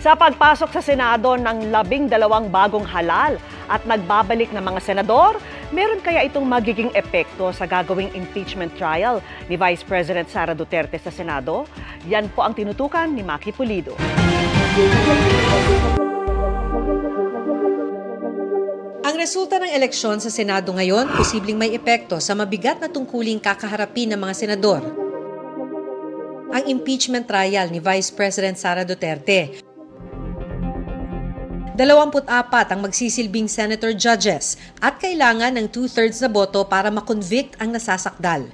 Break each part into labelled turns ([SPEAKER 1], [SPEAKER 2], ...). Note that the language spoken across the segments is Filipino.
[SPEAKER 1] Sa pagpasok sa Senado ng 12 bagong halal at nagbabalik ng mga senador, meron kaya itong magiging epekto sa gagawing impeachment trial ni Vice President Sara Duterte sa Senado? Yan po ang tinutukan ni Maki Pulido.
[SPEAKER 2] Ang resulta ng eleksyon sa Senado ngayon, posibleng may epekto sa mabigat na tungkuling kakaharapin ng mga senador. Ang impeachment trial ni Vice President Sara Duterte. 24 ang magsisilbing senator judges at kailangan ng 2/3 na boto para makonvict ang nasasakdal.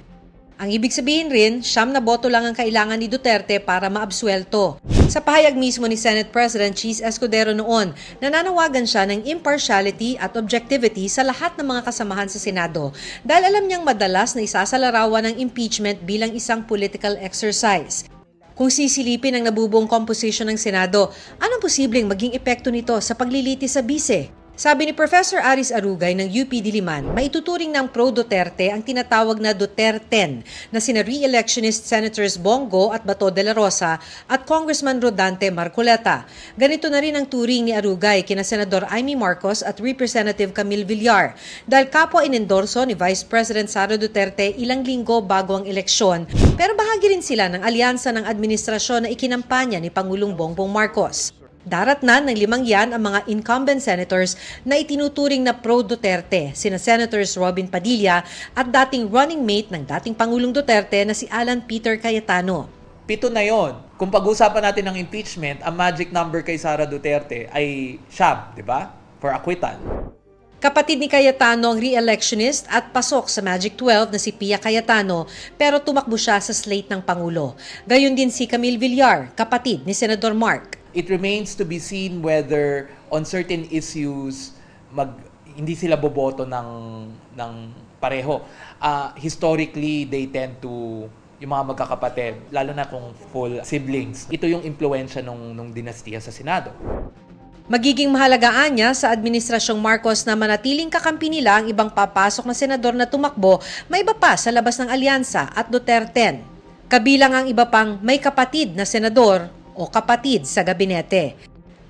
[SPEAKER 2] Ang ibig sabihin rin, 9 na boto lang ang kailangan ni Duterte para maabsuelto. Sa pahayag mismo ni Senate President Cheese Escudero noon, nananawagan siya ng impartiality at objectivity sa lahat ng mga kasamahan sa Senado dahil alam niyang madalas na isasalarawan ng impeachment bilang isang political exercise. Kung sisilipin ang nabubuong composition ng Senado, anong posibleng maging epekto nito sa paglilitis sa bise? Sabi ni Professor Aris Arugay ng UP Diliman, maituturing ng pro-Duterte ang tinatawag na Duterten na sina re-electionist Senators Bongo at Bato de la Rosa at Congressman Rodante Marcoleta. Ganito na rin ang turing ni Arugay kina Senador Amy Marcos at Representative Camille Villar dahil kapwa inendorso ni Vice President Sara Duterte ilang linggo bago ang eleksyon, pero bahagi rin sila ng alyansa ng administrasyon na ikinampanya ni Pangulong Bongbong Marcos. Daratnan ng 5 yan ang mga incumbent senators na itinuturing na pro-Duterte, sina Senators Robin Padilla at dating running mate ng dating Pangulong Duterte na si Alan Peter Cayetano.
[SPEAKER 3] 7 na yon. Kung pag-usapan natin ng impeachment, ang magic number kay Sara Duterte ay 9, di ba? For acquittal.
[SPEAKER 2] Kapatid ni Cayetano ang re-electionist at pasok sa Magic 12 na si Pia Cayetano pero tumakbo siya sa slate ng Pangulo. Gayon din si Camille Villar, kapatid ni Senador Mark.
[SPEAKER 3] It remains to be seen whether on certain issues hindi sila boboto ng pareho. Historically, they tend to, yung mga magkakapatid, lalo na kung full siblings, ito yung impluensya nung dinastiya sa Senado.
[SPEAKER 2] Magiging mahalagaan niya sa Administrasyong Marcos na manatiling kakampi nila ang ibang papasok na senador na tumakbo, may iba pa sa labas ng alyansa at Duterten. Kabilang ang iba pang may kapatid na senador o kapatid sa gabinete.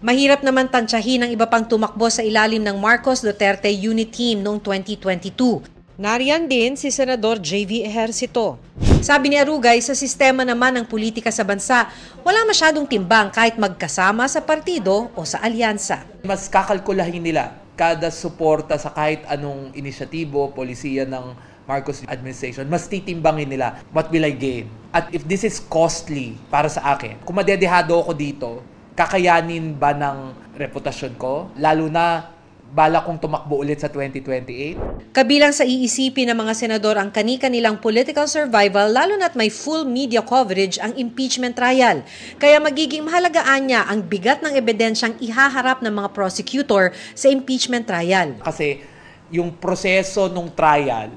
[SPEAKER 2] Mahirap naman tansyahin ang iba pang tumakbo sa ilalim ng Marcos Duterte Unit Team noong 2022. Nariyan din si Senador J.V. Ejercito. Sabi ni Arugay, sa sistema naman ng politika sa bansa, wala masyadong timbang kahit magkasama sa partido o sa alyansa.
[SPEAKER 3] Mas kakalkulahin nila kada suporta sa kahit anong inisyatibo, polisiya ng Marcos administration, mas titimbangin nila, what will I gain? At if this is costly para sa akin, kung madedehado ako dito, kakayanin ba ng reputasyon ko? Lalo na bala kong tumakbo ulit sa 2028?
[SPEAKER 2] Kabilang sa iisipin ng mga senador ang kani-kanilang political survival lalo na't may full media coverage ang impeachment trial. Kaya magiging mahalagaan niya ang bigat ng ebidensyang ihaharap ng mga prosecutor sa impeachment trial.
[SPEAKER 3] Kasi yung proseso ng trial,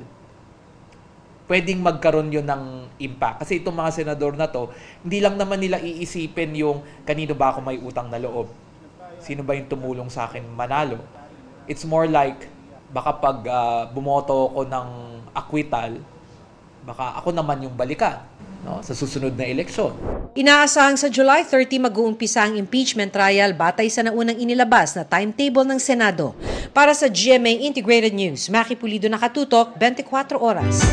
[SPEAKER 3] pwedeng magkaroon yun ng impact. Kasi itong mga senador na to, hindi lang naman nila iisipin yung kanino ba ako may utang na loob. Sino ba yung tumulong sa akin manalo? It's more like, baka pag bumoto ako ng acquittal, baka ako naman yung balikan, no? Sa susunod na eleksyon.
[SPEAKER 2] Inaasahang sa July 30 mag-uumpisa ang impeachment trial batay sa naunang inilabas na timetable ng Senado. Para sa GMA Integrated News, Maki Pulido, nakatutok, 24 oras.